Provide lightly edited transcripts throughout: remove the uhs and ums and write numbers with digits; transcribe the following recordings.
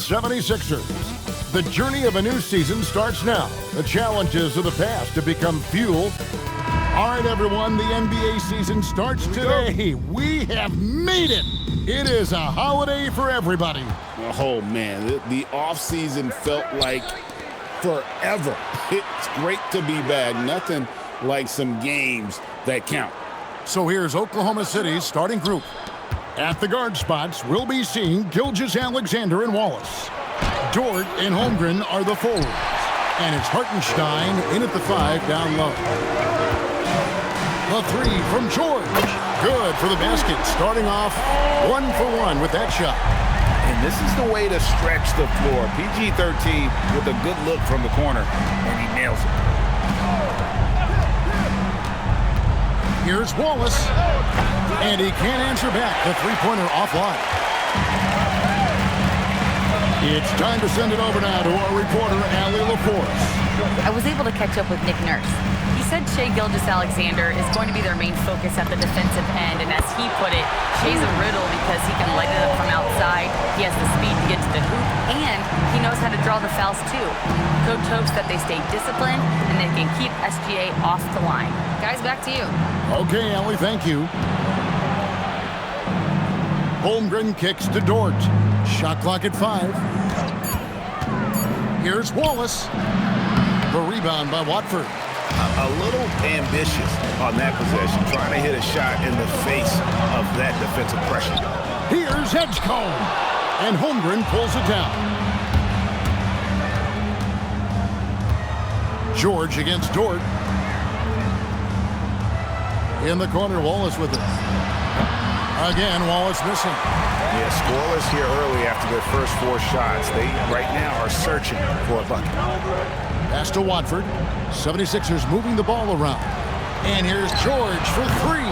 76ers. The journey of a new season starts now. The challenges of the past to become fuel. All right, everyone, the NBA season starts today. We have made it. It is a holiday for everybody. Oh, man, the offseason felt like forever. It's great to be back. Nothing like some games that count. So here's Oklahoma City's starting group. At the guard spots, we'll be seeing Gilgeous-Alexander and Wallace. Dort and Holmgren are the forwards. And it's Hartenstein in at the 5 down low. The 3 from George. Good for the basket. Starting off 1-for-1 with that shot. And this is the way to stretch the floor. PG-13 with a good look from the corner, and he nails it. Here's Wallace. And he can't answer back. The three-pointer offline. It's time to send it over now to our reporter, Allie LaForce. I was able to catch up with Nick Nurse. He said Shai Gilgeous-Alexander is going to be their main focus at the defensive end, and as he put it, Shai's a riddle because he can light it up from outside, he has the speed to get to the hoop, and he knows how to draw the fouls too. Coach hopes that they stay disciplined and they can keep SGA off the line. Guys, back to you. Okay, Allie, thank you. Holmgren kicks to Dort. Shot clock at 5. Here's Wallace. The rebound by Watford. A little ambitious on that possession, trying to hit a shot in the face of that defensive pressure. Here's Edgecombe. And Holmgren pulls it down. George against Dort. In the corner, Wallace with it. Again, Wallace missing. Yeah, scoreless here early after their first 4 shots. They, right now, are searching for a bucket. Pass to Watford. 76ers moving the ball around. And here's George for 3.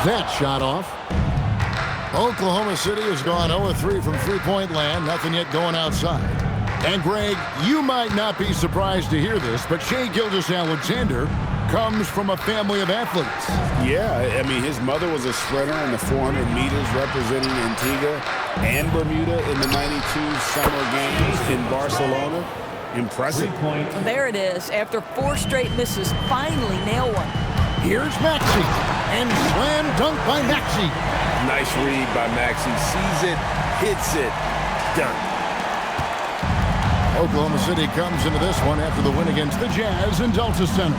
That shot off. Oklahoma City has gone 0-3 from three-point land. Nothing yet going outside. And, Greg, you might not be surprised to hear this, but Shai Gilgeous-Alexander comes from a family of athletes. Yeah, I mean, his mother was a sprinter in the 400 meters representing Antigua and Bermuda in the 92 Summer Games in Barcelona. Impressive. There it is. After 4 straight misses, finally nail one. Here's Maxey. And slam dunk by Maxey. Nice read by Maxey. Sees it, hits it, done. Oklahoma City comes into this one after the win against the Jazz in Delta Center.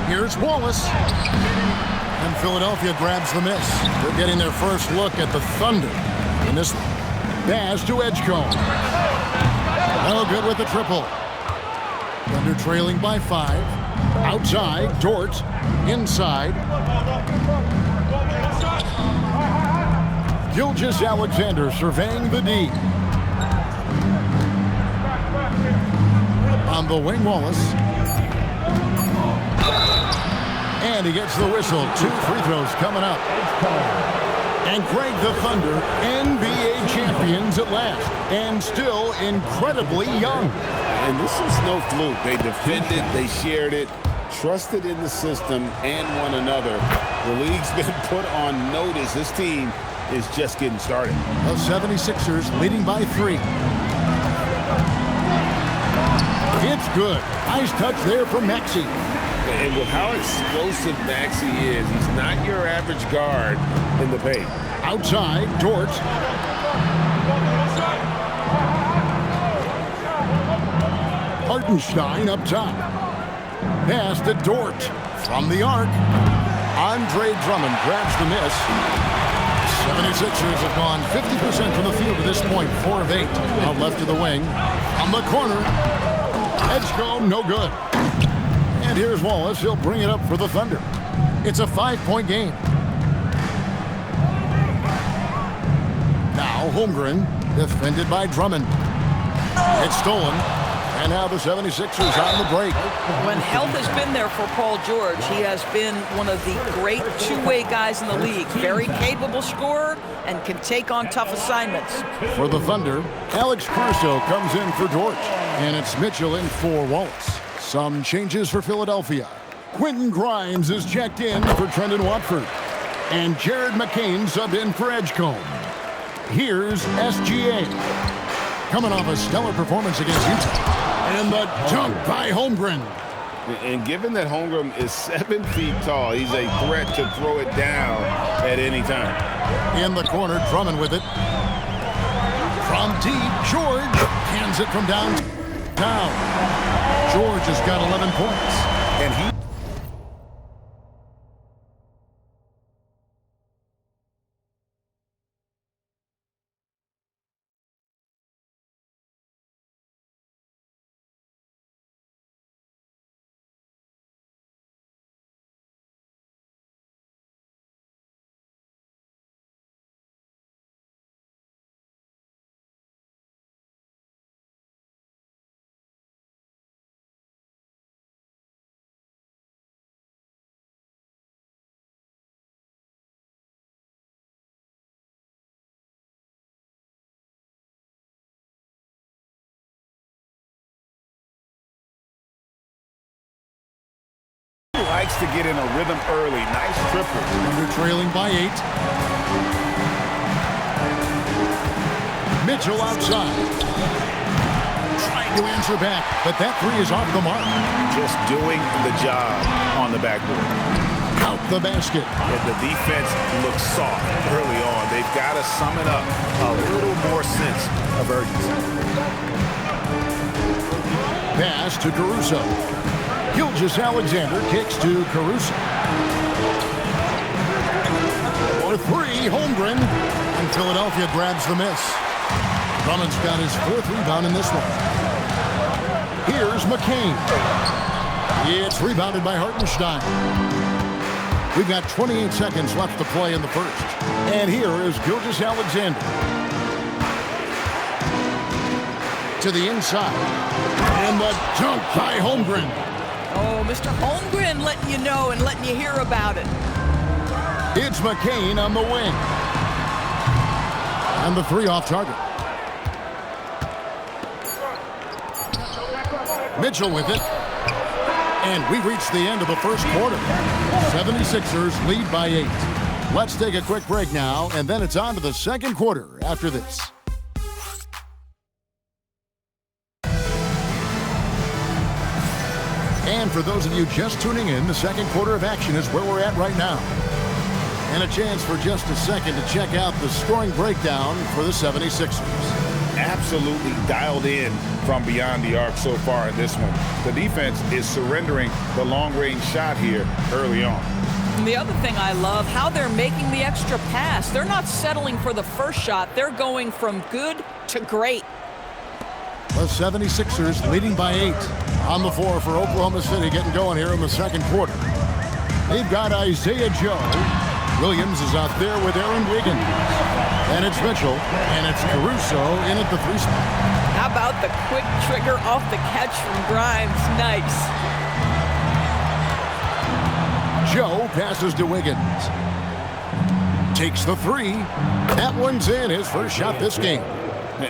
Here's Wallace. And Philadelphia grabs the miss. They're getting their first look at the Thunder in this one. Pass to Edgecombe. No good with the triple. Thunder trailing by 5. Outside, Dort. Inside. Gilgeous-Alexander surveying the D. On the wing, Wallace. And he gets the whistle. 2 free throws coming up. And Greg, the Thunder, NBA champions at last. And still incredibly young. And this is no fluke. They defended, they shared it, trusted in the system and one another. The league's been put on notice. This team is just getting started. The 76ers leading by 3. It's good. Nice touch there from Maxey. And with how explosive Maxey is, he's not your average guard in the paint. Outside, Dort. Hartenstein up top. Pass to Dort from the arc. Andre Drummond grabs the miss. 76ers have gone 50% from the field to this point, 4 of 8. Out left to the wing. On the corner. Edgecombe, no good. And here's Wallace. He'll bring it up for the Thunder. It's a 5-point game. Now Holmgren, defended by Drummond. It's stolen. And now the 76ers on the break. When health has been there for Paul George, he has been one of the great two-way guys in the league. Very capable scorer and can take on tough assignments. For the Thunder, Alex Caruso comes in for Dort. And it's Mitchell in for Wallace. Some changes for Philadelphia. Quentin Grimes is checked in for Trendon Watford. And Jared McCain subbed in for Edgecombe. Here's SGA. coming off a stellar performance against Utah. And the dunk by Holmgren. And given that Holmgren is 7 feet tall, he's a threat to throw it down at any time. In the corner, Drummond with it. From deep, George hands it from downtown. George has got 11 points. And he likes to get in a rhythm early. Nice triple. Under trailing by 8. Mitchell outside. Trying to answer back, but that three is off the mark. Just doing the job on the backboard. Out the basket. And the defense looks soft early on. They've got to sum it up a little more sense of urgency. Pass to Caruso. Gilgeous-Alexander kicks to Caruso. For 3, Holmgren. And Philadelphia grabs the miss. Drummond's got his 4th rebound in this one. Here's McCain. It's rebounded by Hartenstein. We've got 28 seconds left to play in the first. And here is Gilgeous-Alexander. To the inside. And the dunk by Holmgren. Oh, Mr. Holmgren letting you know and letting you hear about it. It's McCain on the wing. And the 3 off target. Mitchell with it. And we reached the end of the first quarter. 76ers lead by 8. Let's take a quick break now, and then it's on to the second quarter after this. And for those of you just tuning in, the second quarter of action is where we're at right now. And a chance for just a second to check out the scoring breakdown for the 76ers. Absolutely dialed in from beyond the arc so far in this one. The defense is surrendering the long-range shot here early on. And the other thing I love, how they're making the extra pass. They're not settling for the first shot. They're going from good to great. The 76ers leading by 8 on the floor for Oklahoma City, getting going here in the second quarter. They've got Isaiah Joe. Williams is out there with Aaron Wiggins. And it's Mitchell, and it's Caruso in at the 3 spot. How about the quick trigger off the catch from Grimes? Nice. Joe passes to Wiggins. Takes the 3. That one's in, his first shot this game.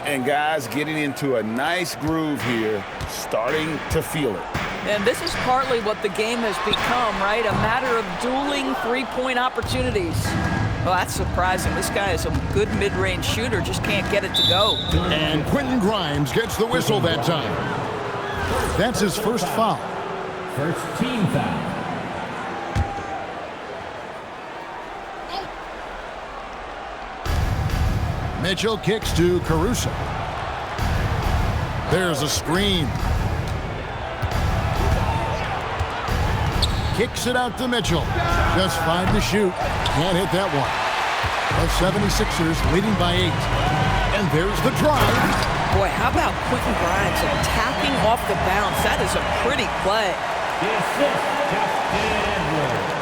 And guys getting into a nice groove here, starting to feel it. And this is partly what the game has become, right? A matter of dueling three-point opportunities. Well, that's surprising. This guy is a good mid-range shooter, just can't get it to go. And Quentin Grimes gets the whistle that time. That's his first foul. First team foul. Mitchell kicks to Caruso. There's a screen. Kicks it out to Mitchell. Just 5 to shoot. Can't hit that one. The 76ers leading by 8. And there's the drive. Boy, how about Quentin Grimes attacking off the bounce? That is a pretty play. The assist, Justin Edwards.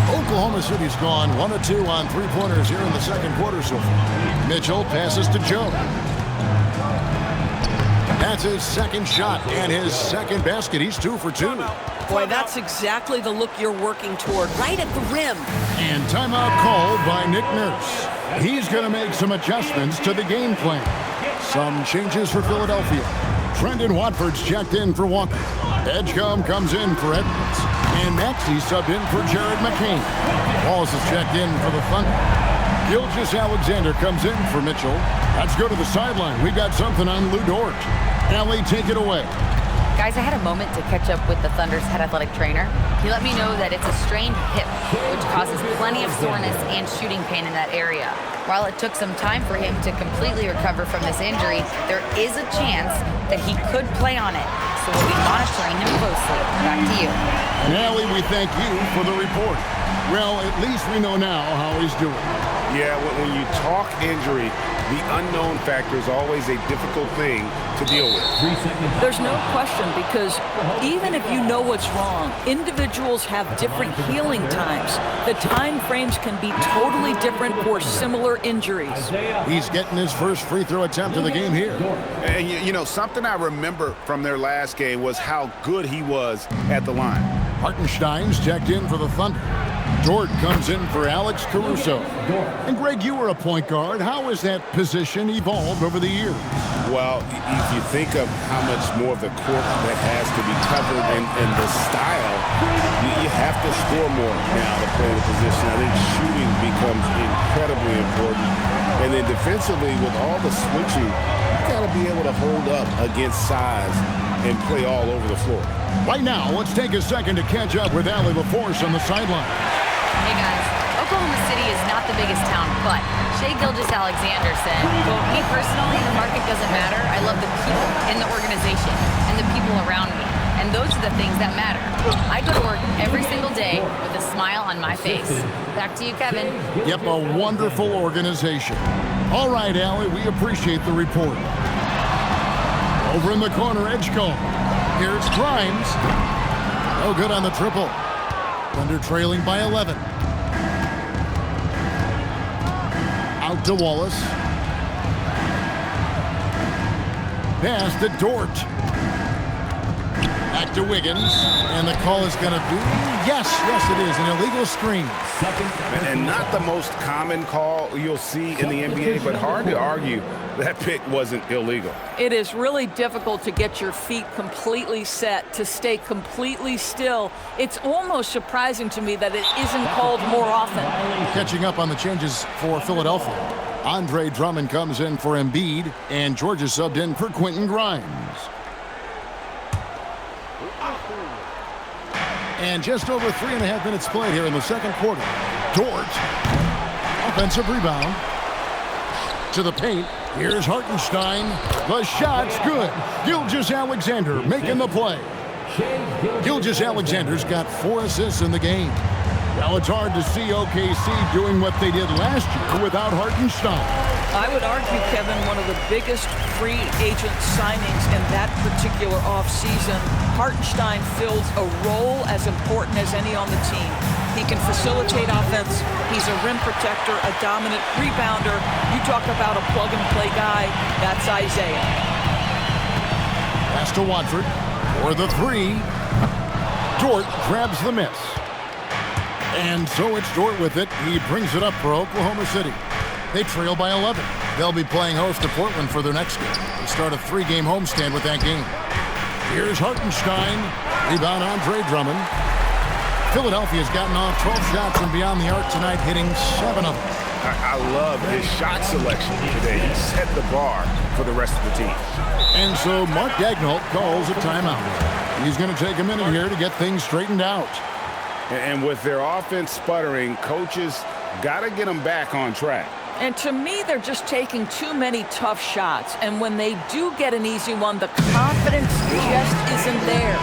Oklahoma City's gone 1 of 2 on 3-pointers here in the second quarter so far. Mitchell passes to Joe. That's his second shot and his second basket. He's 2 for 2. Boy, that's exactly the look you're working toward, right at the rim. And timeout called by Nick Nurse. He's going to make some adjustments to the game plan. Some changes for Philadelphia. Trendon Watford's checked in for Walker. Edgecombe comes in for Edwards. And next he's subbed in for Jared McCain. Walls is checked in for the Thunder. Gilgeous-Alexander comes in for Mitchell. Let's go to the sideline. We got something on Lou Dort. Allie, take it away. Guys, I had a moment to catch up with the Thunder's head athletic trainer. He let me know that it's a strained hip, which causes plenty of soreness and shooting pain in that area. While it took some time for him to completely recover from this injury, there is a chance that he could play on it. So we'll be monitoring him closely. Back to you. And Allie, we thank you for the report. Well, at least we know now how he's doing. Yeah, when you talk injury, the unknown factor is always a difficult thing to deal with. 3 seconds. There's no question, because even if you know what's wrong, individuals have different healing times. The time frames can be totally different for similar injuries. He's getting his first free throw attempt of the game here. And you know, something I remember from their last game was how good he was at the line. Hartenstein's checked in for the Thunder. Dort comes in for Alex Caruso. And Greg, you were a point guard. How has that position evolved over the years? Well, if you think of how much more of the court that has to be covered and the style, you have to score more now to play the position. I think shooting becomes incredibly important. And then defensively, with all the switching, you got to be able to hold up against size and play all over the floor. Right now, let's take a second to catch up with Allie LaForce on the sideline. Hey guys, Oklahoma City is not the biggest town, but Shai Gilgeous-Alexander said, quote, "Me personally, the market doesn't matter. I love the people in the organization and the people around me. And those are the things that matter. I go to work every single day with a smile on my face." Back to you, Kevin. Yep, a wonderful organization. All right, Allie, we appreciate the report. Over in the corner, Edgecombe. Here's Grimes. No good on the triple. Thunder trailing by 11. Out to Wallace. Pass to Dort. Back to Wiggins. And the call is going to be, yes, it is, an illegal screen. And not the most common call you'll see in the NBA, but hard to argue that pick wasn't illegal. It is really difficult to get your feet completely set, to stay completely still. It's almost surprising to me that it isn't called more often. Catching up on the changes for Philadelphia. Andre Drummond comes in for Embiid, and Georgia subbed in for Quentin Grimes. And just over 3.5 minutes played here in the second quarter. Dort, offensive rebound. To the paint. Here's Hartenstein. The shot's good. Gilgeous-Alexander making the play. Gilgeous-Alexander's got 4 assists in the game. Well, it's hard to see OKC doing what they did last year without Hartenstein. I would argue, Kevin, one of the biggest free agent signings in that particular offseason. Hartenstein fills a role as important as any on the team. He can facilitate offense. He's a rim protector, a dominant rebounder. You talk about a plug-and-play guy, that's Isaiah. Pass to Watford for the 3. Dort grabs the miss. And so it's Dort with it. He brings it up for Oklahoma City. They trail by 11. They'll be playing host to Portland for their next game. They start a 3-game homestand with that game. Here's Hartenstein. Rebound Andre Drummond. Philadelphia's gotten off 12 shots from beyond the arc tonight, hitting 7 of them. I love his shot selection today. He set the bar for the rest of the team. And so Mark Daigneault calls a timeout. He's going to take a minute here to get things straightened out. And with their offense sputtering, coaches got to get them back on track. And to me, they're just taking too many tough shots. And when they do get an easy one, the confidence just isn't there.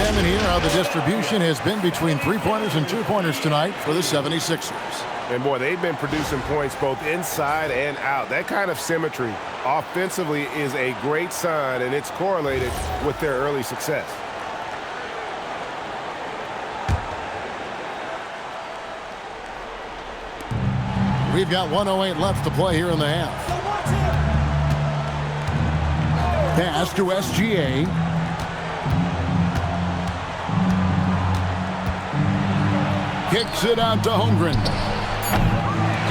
examine here how the distribution has been between three-pointers and two-pointers tonight for the 76ers. And, boy, they've been producing points both inside and out. That kind of symmetry offensively is a great sign, and it's correlated with their early success. We've got 1:08 left to play here in the half. Pass to SGA. Kicks it out to Holmgren.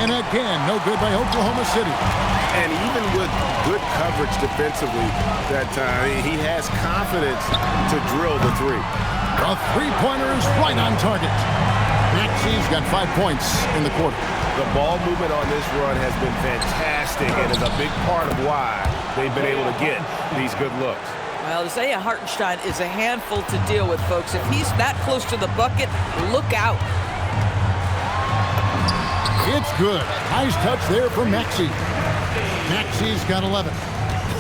And again, no good by Oklahoma City. And even with good coverage defensively that time, he has confidence to drill the three. The three-pointer is right on target. Maxey's got 5 points in the quarter. The ball movement on this run has been fantastic and is a big part of why they've been able to get these good looks. Well, Isaiah Hartenstein is a handful to deal with, folks. If he's that close to the bucket, look out. It's good. Nice touch there for Maxey. Maxey's got 11.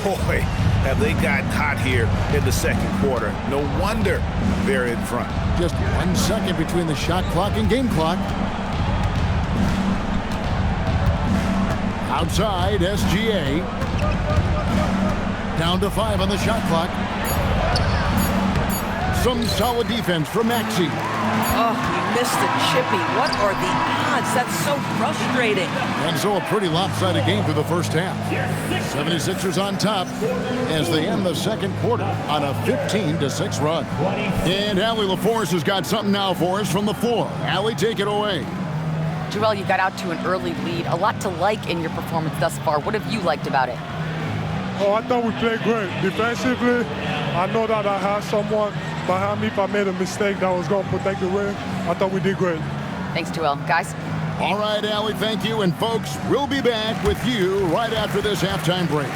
Boy, have they gotten hot here in the second quarter. No wonder they're in front. Just 1 second between the shot clock and game clock. Outside, SGA. Down to 5 on the shot clock. Some solid defense from Maxey. Oh, he missed the chippy. What are the odds? That's so frustrating. And so a pretty lopsided game through the first half. 76ers on top as they end the second quarter on a 15-6 run. And Allie LaForce has got something now for us from the floor. Allie, take it away. Joel, you got out to an early lead. A lot to like in your performance thus far. What have you liked about it? Oh, I thought we played great. Defensively, I know that I had someone behind me if I made a mistake that was going to protect the rim. I thought we did great. Thanks, Joel. Guys? All right, Allie, thank you. And, folks, we'll be back with you right after this halftime break.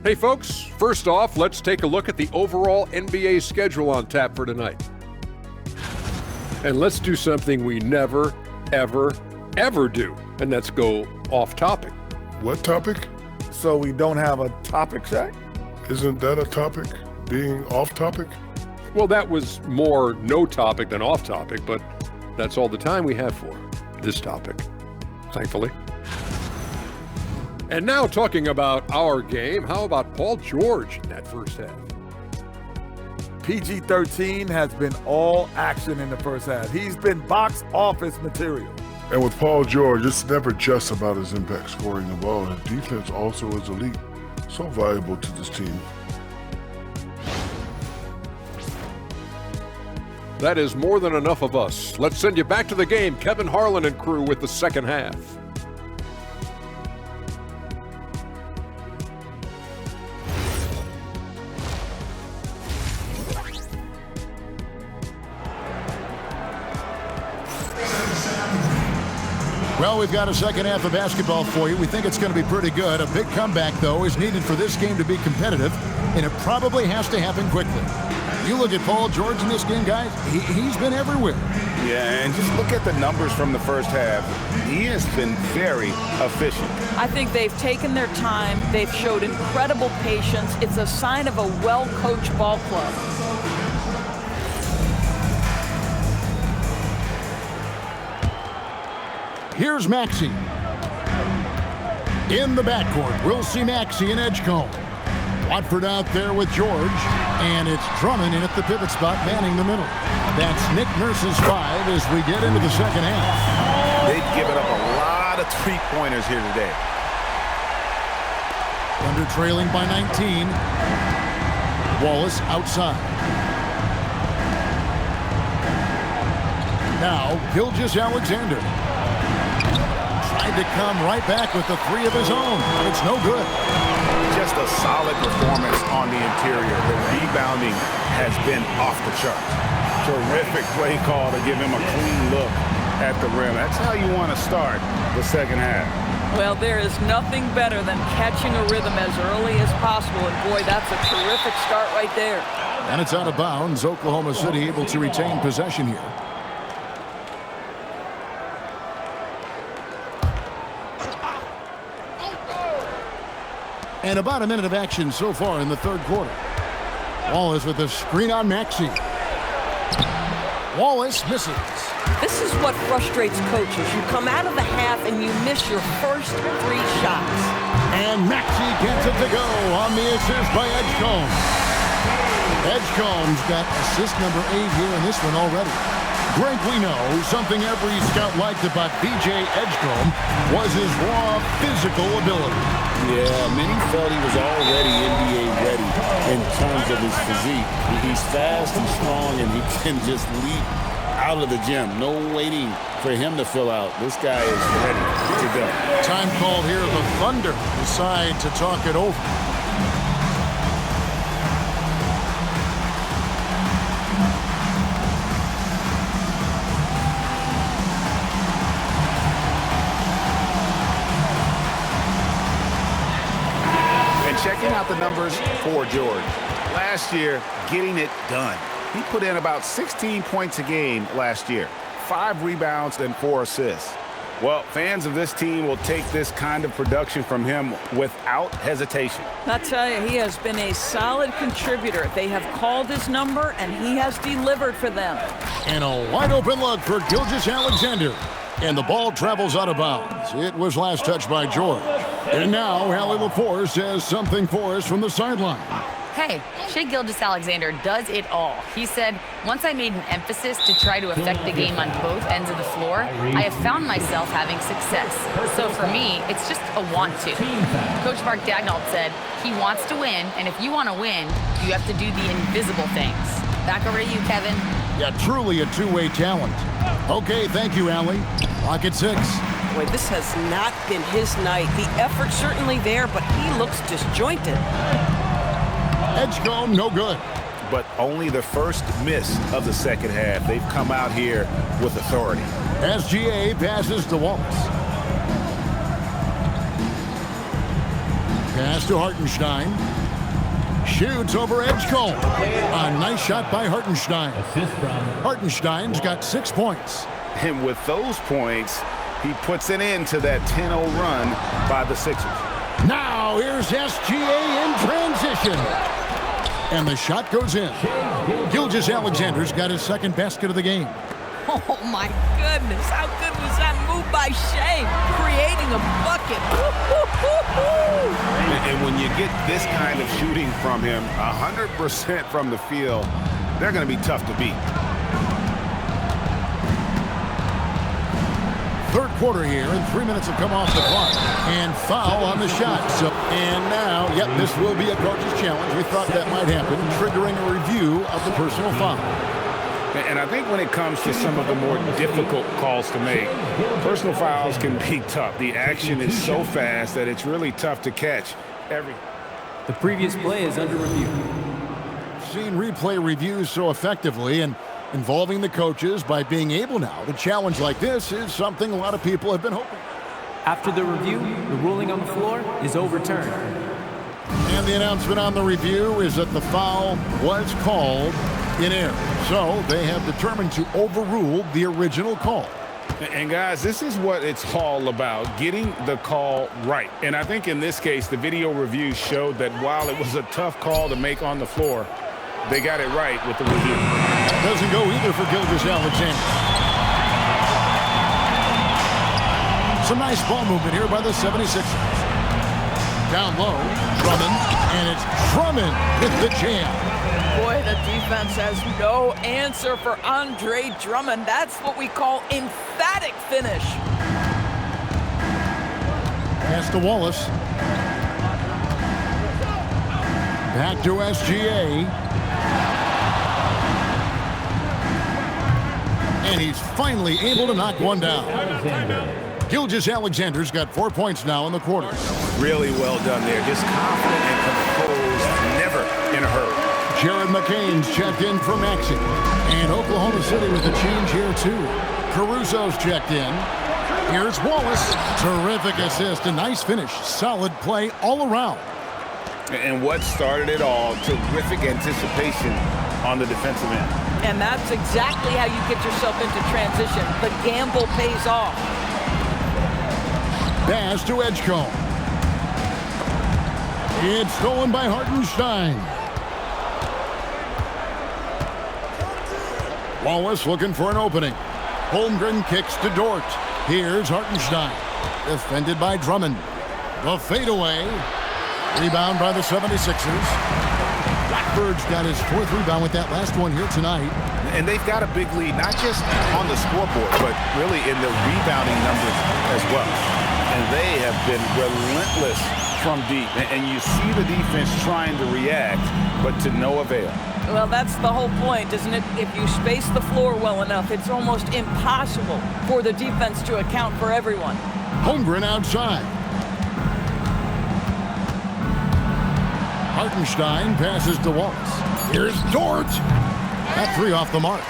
Hey folks, first off, let's take a look at the overall NBA schedule on tap for tonight. And let's do something we never, ever, ever do, and that's go off topic. What topic? So we don't have a topic, Shaq? Isn't that a topic? Being off topic? Well, that was more no topic than off topic, but that's all the time we have for this topic, thankfully. And now talking about our game, how about Paul George in that first half? PG-13 has been all action in the first half. He's been box office material. And with Paul George, it's never just about his impact scoring the ball. His defense also is elite. So valuable to this team. That is more than enough of us. Let's send you back to the game. Kevin Harlan and crew with the second half. Well, we've got a second half of basketball for you. We think it's going to be pretty good. A big comeback, though, is needed for this game to be competitive, and it probably has to happen quickly. You look at Paul George in this game, guys, he's been everywhere. Yeah, and just look at the numbers from the first half. He has been very efficient. I think they've taken their time. They've showed incredible patience. It's a sign of a well-coached ball club. Here's Maxey. In the backcourt, we'll see Maxey and Edgecombe. Watford out there with George, and it's Drummond in at the pivot spot, manning the middle. That's Nick Nurse's 5 as we get into the second half. They've given up a lot of three-pointers here today. Thunder trailing by 19. Wallace outside. Now, Gilgeous-Alexander. Tried to come right back with the three of his own, but it's no good. Just a solid performance on the interior. The rebounding has been off the charts. Terrific play call to give him a clean look at the rim. That's how you want to start the second half. Well, there is nothing better than catching a rhythm as early as possible, and boy, that's a terrific start right there. And it's out of bounds. Oklahoma City able to retain possession here. And about a minute of action so far in the third quarter. Wallace with the screen on Maxey. Wallace misses. This is what frustrates coaches. You come out of the half and you miss your first 3 shots. And Maxey gets it to go on the assist by Edgecombe. Edgecombe's got assist number 8 here in this one already. Greg, we know something every scout liked about B.J. Edgecombe was his raw physical ability. Yeah, many felt he was already NBA ready in terms of his physique. He's fast and strong, and he can just leap out of the gym. No waiting for him to fill out. This guy is ready to go. Time called here. The Thunder decide to talk it over. Checking out the numbers for George. Last year, getting it done. He put in about 16 points a game last year, 5 rebounds and 4 assists. Well, fans of this team will take this kind of production from him without hesitation. I tell you, he has been a solid contributor. They have called his number, and he has delivered for them. And a wide open look for Gilgeous-Alexander. And the ball travels out of bounds. It was last touched by George. And now Allie LaForce says something for us from the sideline. Hey, Shai Gilgeous-Alexander does it all. He said, once I made an emphasis to try to affect the game on both ends of the floor, I have found myself having success. So for me, it's just a want to. Coach Mark Daigneault said, he wants to win, and if you want to win, you have to do the invisible things. Back over to you, Kevin. Yeah, truly a two-way talent. Okay, thank you, Allie. Clock at 6. Boy, this has not been his night. The effort's certainly there, but he looks disjointed. Edgecombe, no good. But only the first miss of the second half. They've come out here with authority. SGA passes to Wallace. Pass to Hartenstein. Shoots over Edgecombe. A nice shot by Hartenstein. Hartenstein's got 6 points. And with those points, he puts an end to that 10-0 run by the Sixers. Now here's SGA in transition. And the shot goes in. Gilgeous-Alexander's got his second basket of the game. Oh, my goodness. How good was that move by Shai? Creating a bucket. And when you get this kind of shooting from him, 100% from the field, they're going to be tough to beat. Third quarter here, and 3 minutes have come off the clock. And foul on the shot. And now, yep, this will be a coach's challenge. We thought that might happen, triggering a review of the personal foul. And I think when it comes to some of the more difficult calls to make, personal fouls can be tough. The action is so fast that it's really tough to catch. The previous play is under review. Seen replay reviews so effectively, and involving the coaches by being able now to challenge like this is something a lot of people have been hoping. After the review, the ruling on the floor is overturned. And the announcement on the review is that the foul was called in error. So they have determined to overrule the original call. And guys, this is what it's all about, getting the call right. And I think in this case, the video review showed that while it was a tough call to make on the floor, they got it right with the review. Doesn't go either for Gilgeous-Alexander. Some nice ball movement here by the 76ers. Down low, Drummond, and it's Drummond with the jam. Boy, the defense has no answer for Andre Drummond. That's what we call emphatic finish. Pass to Wallace. Back to SGA. And he's finally able to knock one down. Gilgeous-Alexander's got 4 points now in the quarter. Really well done there. Just confident and composed, never in a hurry. Jared McCain's checked in for Maxey. And Oklahoma City with a change here, too. Caruso's checked in. Here's Wallace. Terrific assist, a nice finish. Solid play all around. And what started it all, terrific anticipation on the defensive end. And that's exactly how you get yourself into transition. The gamble pays off. Pass to Edgecombe. It's stolen by Hartenstein. Wallace looking for an opening. Holmgren kicks to Dort. Here's Hartenstein. Defended by Drummond. The fadeaway. Rebound by the 76ers. Blackbird's got his 4th rebound with that last one here tonight. And they've got a big lead, not just on the scoreboard, but really in the rebounding numbers as well. And they have been relentless from deep. And you see the defense trying to react, but to no avail. Well, that's the whole point, isn't it? If you space the floor well enough, it's almost impossible for the defense to account for everyone. Holmgren outside. Hartenstein passes to Wallace. Here's Dort. That 3 off the mark.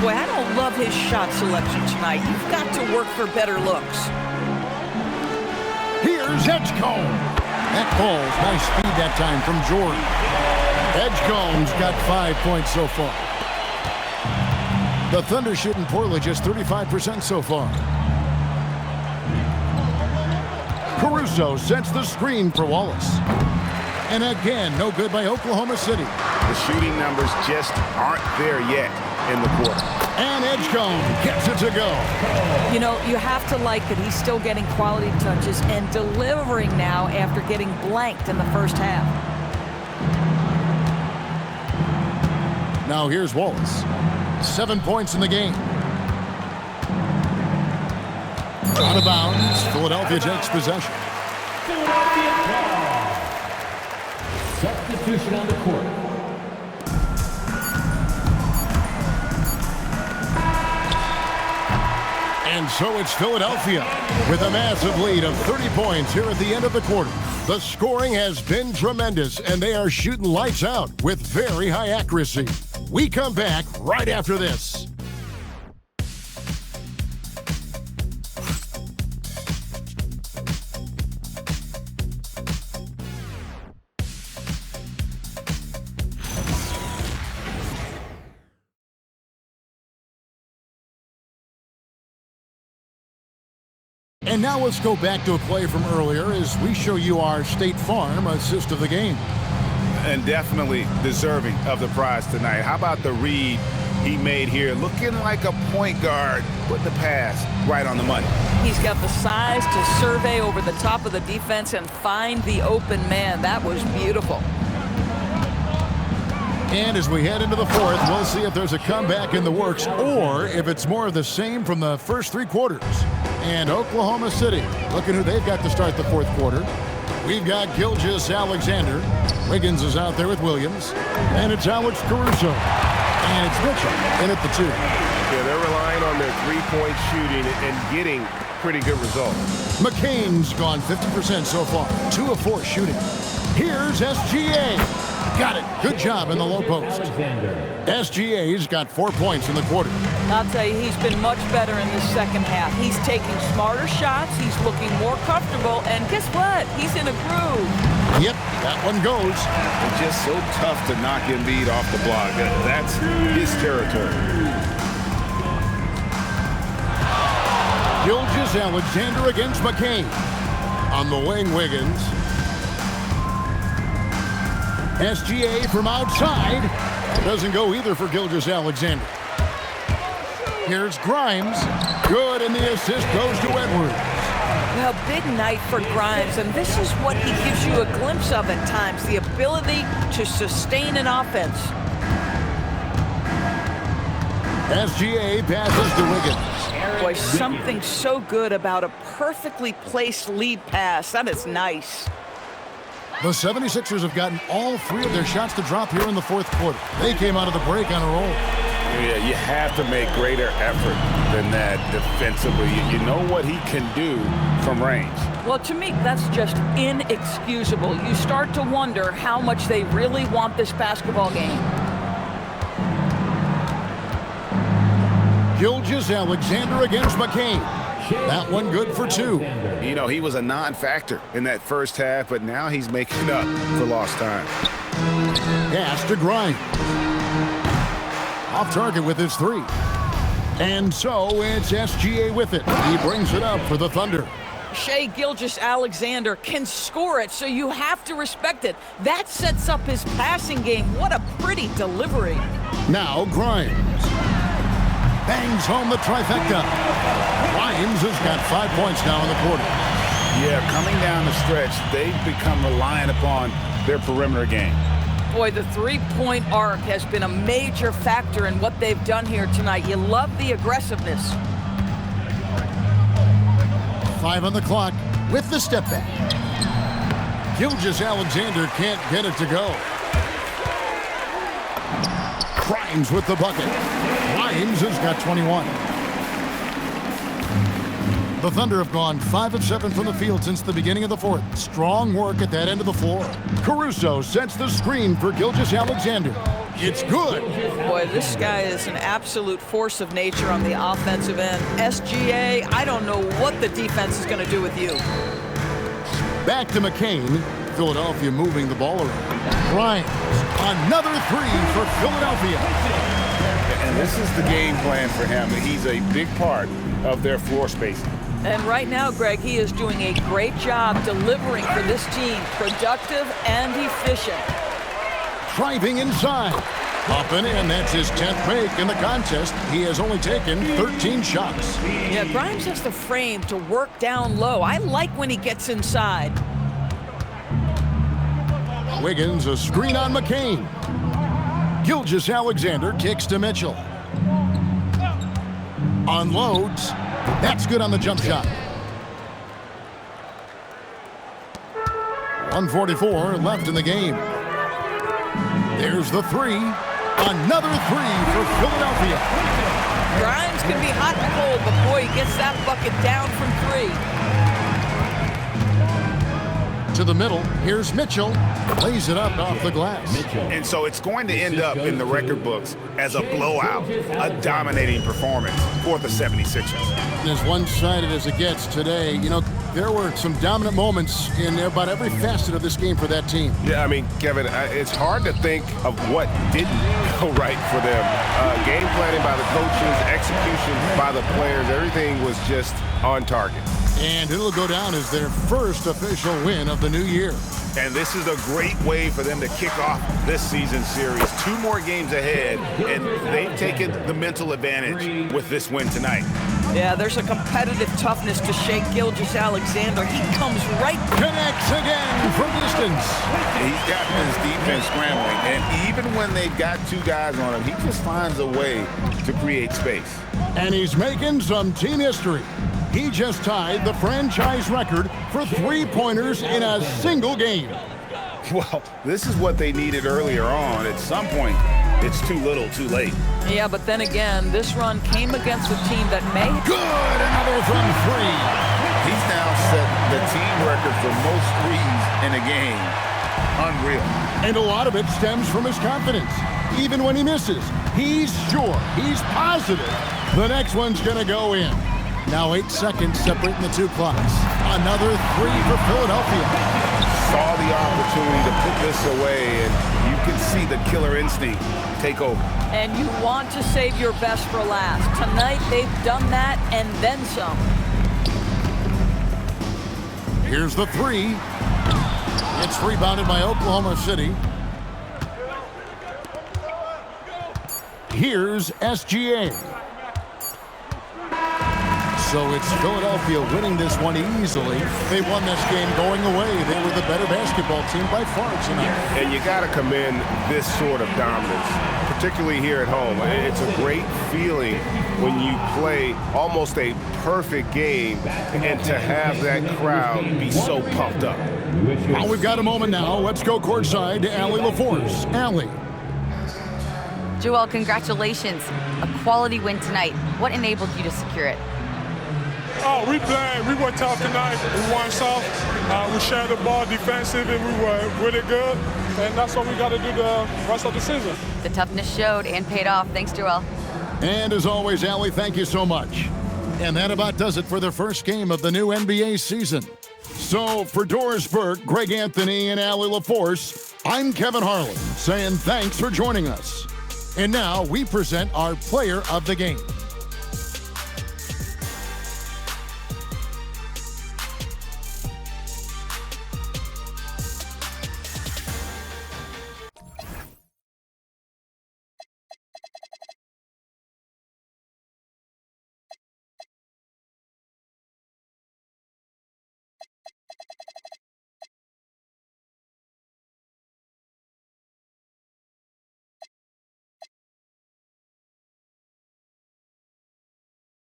Boy, I don't love his shot selection tonight. You've got to work for better looks. Here's Edgecombe. That falls. Nice speed that time from Jordan. Edgecombe's got 5 points so far. The Thunder shooting poorly, just 35% so far. Caruso sets the screen for Wallace. And again, no good by Oklahoma City. The shooting numbers just aren't there yet in the quarter. And Edgecombe gets it to go. You know, you have to like that he's still getting quality touches and delivering now after getting blanked in the first half. Now here's Wallace. 7 points in the game. Out of bounds. Philadelphia takes possession. Substitution on the court. And so it's Philadelphia with a massive lead of 30 points here at the end of the quarter. The scoring has been tremendous, and they are shooting lights out with very high accuracy. We come back right after this. And now let's go back to a play from earlier as we show you our State Farm assist of the game. And definitely deserving of the prize tonight. How about the read he made here? Looking like a point guard. Put the pass right on the money. He's got the size to survey over the top of the defense and find the open man. That was beautiful. And as we head into the fourth, we'll see if there's a comeback in the works or if it's more of the same from the first 3 quarters. And Oklahoma City, looking who they've got to start the fourth quarter. We've got Gilgeous-Alexander. Wiggins is out there with Williams. And it's Alex Caruso. And it's Mitchell in at the 2. Yeah, they're relying on their 3-point shooting and getting pretty good results. McCain's gone 50% so far. 2 of 4 shooting. Here's SGA. Got it. Good job in the low post. SGA's got 4 points in the quarter. I'll tell you, he's been much better in the second half. He's taking smarter shots. He's looking more comfortable. And guess what? He's in a groove. Yep, that one goes. It's just so tough to knock Embiid off the block. That's his territory. Gilgeous-Alexander against McCain. On the wing, Wiggins. SGA from outside. That doesn't go either for Gilgeous-Alexander. Here's Grimes. Good, and the assist goes to Edwards. Well, big night for Grimes, and this is what he gives you a glimpse of at times, the ability to sustain an offense. SGA passes to Wiggins. Boy, something so good about a perfectly placed lead pass. That is nice. The 76ers have gotten all 3 of their shots to drop here in the fourth quarter. They came out of the break on a roll. Yeah, you have to make greater effort than that defensively. You know what he can do from range. Well, to me, that's just inexcusable. You start to wonder how much they really want this basketball game. Gilgeous-Alexander against McCain. That one good for 2. You know, he was a non-factor in that first half, but now he's making up for lost time. Pass to Grimes. Off target with his 3. And so it's SGA with it. He brings it up for the Thunder. Shai Gilgeous-Alexander can score it, so you have to respect it. That sets up his passing game. What a pretty delivery. Now Grimes. Bangs home the trifecta. Grimes has got 5 points now in the quarter. Yeah, coming down the stretch, they've become reliant upon their perimeter game. Boy, the three-point arc has been a major factor in what they've done here tonight. You love the aggressiveness. 5 on the clock with the step back. Gilgeous-Alexander can't get it to go. Grimes with the bucket. Grimes has got 21. The Thunder have gone 5 of 7 from the field since the beginning of the fourth. Strong work at that end of the floor. Caruso sets the screen for Gilgeous-Alexander. It's good. Boy, this guy is an absolute force of nature on the offensive end. SGA, I don't know what the defense is going to do with you. Back to McCain. Philadelphia moving the ball around. Grimes, another 3 for Philadelphia. And this is the game plan for him. He's a big part of their floor spacing. And right now, Greg, he is doing a great job delivering for this team. Productive and efficient. Driving inside. Up and in. That's his 10th make in the contest. He has only taken 13 shots. Yeah, Grimes has the frame to work down low. I like when he gets inside. Wiggins, a screen on McCain. Gilgeous-Alexander kicks to Mitchell. Unloads. That's good on the jump shot. 1:44 left in the game. There's the 3. Another 3 for Philadelphia. Grimes can be hot and cold, but boy, he gets that bucket down from 3. To the middle, here's Mitchell. Lays it up off the glass. And so it's going to end up in the record books as a blowout, a dominating performance for the 76ers. As one-sided as it gets today, you know, there were some dominant moments in about every facet of this game for that team. Yeah, I mean, Kevin, it's hard to think of what didn't go right for them. Game planning by the coaches, execution by the players, everything was just on target. And it'll go down as their first official win of the new year. And this is a great way for them to kick off this season series. 2 more games ahead, and they've taken the mental advantage with this win tonight. Yeah, there's a competitive toughness to Shai Gilgeous-Alexander. He comes right. Connects again from distance. He's got his defense scrambling, and even when they've got 2 guys on him, he just finds a way to create space. And he's making some team history. He just tied the franchise record for 3-pointers in a single game. Well, this is what they needed earlier on. At some point, it's too little, too late. Yeah, but then again, this run came against a team that may... Good! Another from 3. He's now set the team record for most threes in a game. Unreal. And a lot of it stems from his confidence. Even when he misses, he's sure, he's positive the next one's going to go in. Now 8 seconds separating the 2 clocks. Another 3 for Philadelphia. Saw the opportunity to put this away, and you can see the killer instinct take over. And you want to save your best for last. Tonight, they've done that and then some. Here's the 3. It's rebounded by Oklahoma City. Here's SGA. So it's Philadelphia winning this one easily. They won this game going away. They were the better basketball team by far tonight. And you got to commend this sort of dominance, particularly here at home. It's a great feeling when you play almost a perfect game and to have that crowd be so pumped up. Well, we've got a moment now. Let's go courtside to Allie LaForce. Allie. Joel, congratulations. A quality win tonight. What enabled you to secure it? Oh, we played. We were tough tonight. We won soft. We shared the ball defensive, and we were really good. And that's what we got to do the rest of the season. The toughness showed and paid off. Thanks, Joel. And as always, Allie, thank you so much. And that about does it for the first game of the new NBA season. So for Doris Burke, Greg Anthony, and Allie LaForce, I'm Kevin Harlan saying thanks for joining us. And now we present our player of the game.